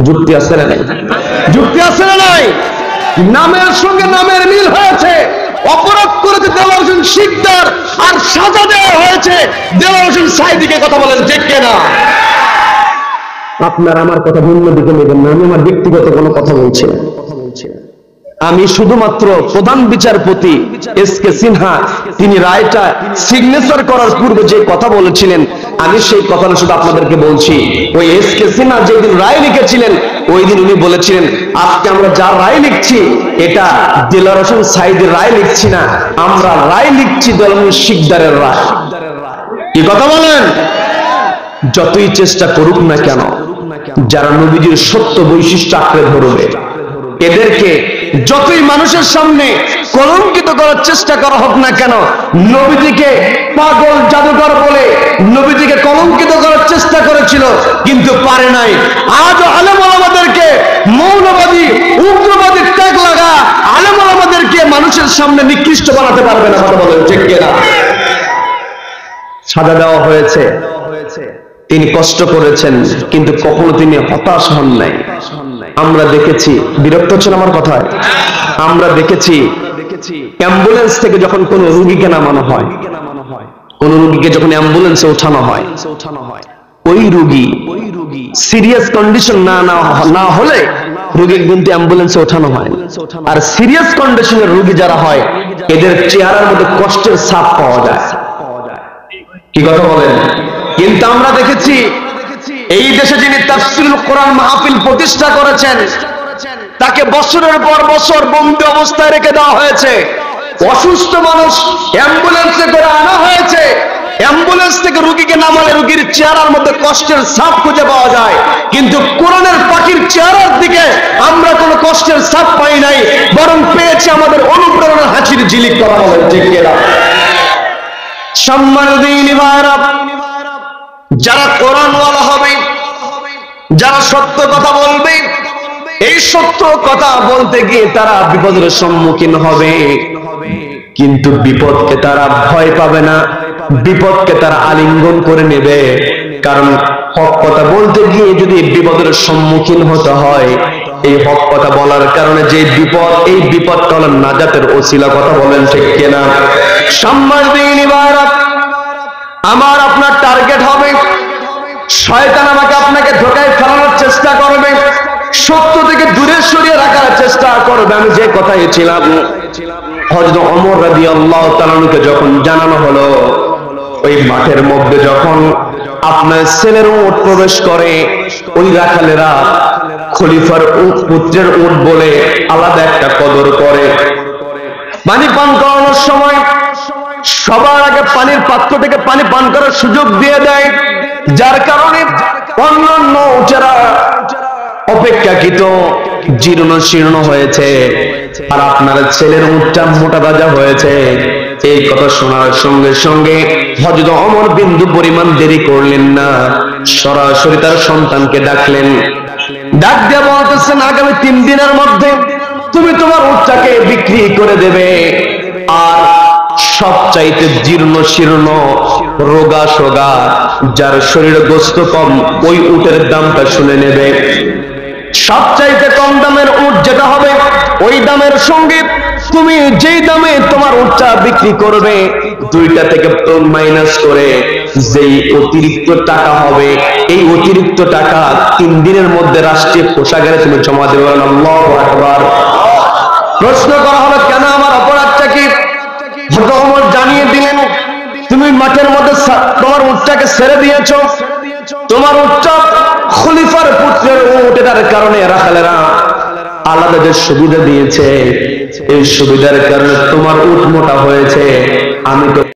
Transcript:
যুক্তি আছে না নাই? যুক্তি আছে না নাই? নামের সঙ্গে নামের মিল হয়েছে। অপরাধ করেছে দেলোয়ার হোসেন শিকদার, আর সাজা দেওয়া হয়েছে দেলোয়ার হোসেন সাঈদীকে। কথা বলেন ঠিক কিনা? আপনার আমার কথা ভিন্ন দিকে নেবেন না, আমি আমার ব্যক্তিগত কোনো কথা বলছি না। আমি শুধুমাত্র প্রধান বিচারপতি এস.কে. সিনহা তিনি রায়টা সিগনেচার করার পূর্বে যে কথা বলেছিলেন, আমি সেই কথাটা শুধু আপনাদেরকে বলছি। ওই এস.কে. সিনহা যেদিন রায় লিখেছিলেন, ওই দিন উনি বলেছিলেন, আজকে আমরা যা রায় লিখছি এটা দেলোয়ার হোসেন সাঈদীর রায় লিখছি না, আমরা রায় লিখছি দেলোয়ার হোসেন শিকদারের রায়। কি কথা বলেন? যতই চেষ্টা করুক না কেন, যারা নবীজির সত্য বৈশিষ্ট্য আঁকড়ে ধরবে, এদেরকে যতই মানুষের সামনে কলঙ্কিত করার চেষ্টা করা হোক না কেন, নবীজিকে পাগল জাদুকর বলে নবীজিকে কলঙ্কিত করার চেষ্টা করেছিল, কিন্তু পারে নাই। আজ আলেম ওলামাদেরকে মৌলবাদী উগ্রবাদী ট্যাগ লাগা আলেম ওলামাদেরকে মানুষের সামনে নিকৃষ্ট বানাতে পারবে না। কথা বলেন ঠিক কিনা? সাজা দেওয়া হয়েছে, তিনি কষ্ট করেছেন, কিন্তু কখনো তিনি হতাশ হন নাই। আমরা দেখেছি, বিরক্ত হচ্ছেন আমার কথায়, আমরা দেখেছি অ্যাম্বুলেন্স থেকে যখন কোন রোগীকে নামানো হয়, কোন রোগীকে যখন অ্যাম্বুলেন্সে ওঠানো হয়, ওই রোগী সিরিয়াস কন্ডিশন না হলে রোগীকে কিন্তু অ্যাম্বুলেন্সে ওঠানো হয়। আর সিরিয়াস কন্ডিশনের রোগী যারা হয়, এদের চেহারার মধ্যে কষ্টের ছাপ পাওয়া যায়। কি কথা বলেন? কিন্তু আমরা দেখেছি এই দেশে যিনি তাফসীরুল কোরআন মাহফিল প্রতিষ্ঠা করেছেন, তাকে বছরের পর বছর বন্দি অবস্থায় রেখে দেওয়া হয়েছে। অসুস্থ মানুষ অ্যাম্বুলেন্সে করে আনা হয়েছে, অ্যাম্বুলেন্স থেকে রোগীকে নামালে রোগীর চেহারার মধ্যে কষ্টের ছাপ খুঁজে পাওয়া যায়, কিন্তু কোরআনের পাখির চেহারার দিকে আমরা কোনো কষ্টের ছাপ পাই নাই, বরং পেয়েছি আমাদের অনুপ্রেরণার হাসির ঝিলিক। করা বলেন ঠিক কিনা? সম্মানিত দিনী ভাইরা, যারা কোরআনওয়ালা হবে, যারা সত্য কথা বলবে, এই সত্য কথা বলতে গিয়ে তারা বিপদের সম্মুখীন হবে, কিন্তু বিপদকে তারা ভয় পাবে না, বিপদকে তারা আলিঙ্গন করে নেবে। কারণ হক কথা বলতে গিয়ে যদি বিপদের সম্মুখীন হতে হয়, এই হক কথা বলার কারণে যে বিপদ, এই বিপদটা হলো নাজাতের ওসিলা। কথা বলেন ঠিক কিনা? সম্মানিত দিনী ভাইরা, আমার আপনার টার্গেট হবে, শয়তান আমাকে আপনাকে ধোঁকায় ফেলানোর চেষ্টা করবে, সত্য থেকে দূরে সরিয়ে রাখার চেষ্টা করবে। আমি যে কথাই ছিলাম, হযরত ওমর রাদিয়াল্লাহু তাআলা আনহুকে যখন জানানো হলো, ওই মাঠের মধ্যে যখন আপনার ছেলের উট প্রবেশ করে, ওই রাখালেরা খলিফার পুত্রের উট বলে আলাদা একটা কদর করে। পানি পান করানোর সময় সবার আগে পানির পাত্র থেকে পানি পান করার সুযোগ দিয়ে দেয়, যার কারণে অন্যান্য উটেরা অপেক্ষাকৃত জীর্ণ শীর্ণ হয়েছে, আর আপনার ছেলের উটটা মোটা তাজা হয়েছে। এই কথা শোনার সঙ্গে সঙ্গে হযরত ওমর বিন্দু পরিমাণ দেরি করলেন না, সরাসরি তার সন্তানকে ডাকলেন। ডাক দিয়ে বলতেছেন, আগামী 3 দিনের মধ্যে তুমি তোমার উটটাকে বিক্রি করে দেবে, আর সবচাইতে জীর্ণ শীর্ণ রোগা সোগা যার শরীরে গোস্ত কম, ওই উটের দামটা শুনে নেবে। সবচাইতে কম দামের উট যেটা হবে, ওই দামের সঙ্গে তুমি যেই দামে তোমার উটটা বিক্রি করবে, 2টা থেকে মাইনাস করে যেই অতিরিক্ত টাকা হবে, এই অতিরিক্ত টাকা 3 দিনের মধ্যে রাষ্ট্রীয় কোষাগারে তুমি জমা দেবে। আল্লাহু আকবার। প্রশ্ন করা হলো, কেন, আমার অপরাধটা কি? হযরত ওমর জানিয়ে দিলেন, তুমি মাঠের মধ্যে তোমার উটটাকে ছেড়ে দিয়েছো, তোমার উটটা খলিফার পুত্রের উট, এটার কারণে রাখালেরা আলাদা যে সুবিধা দিয়েছে, এই সুবিধার কারণে তোমার উট মোটা হয়েছে। আমি তো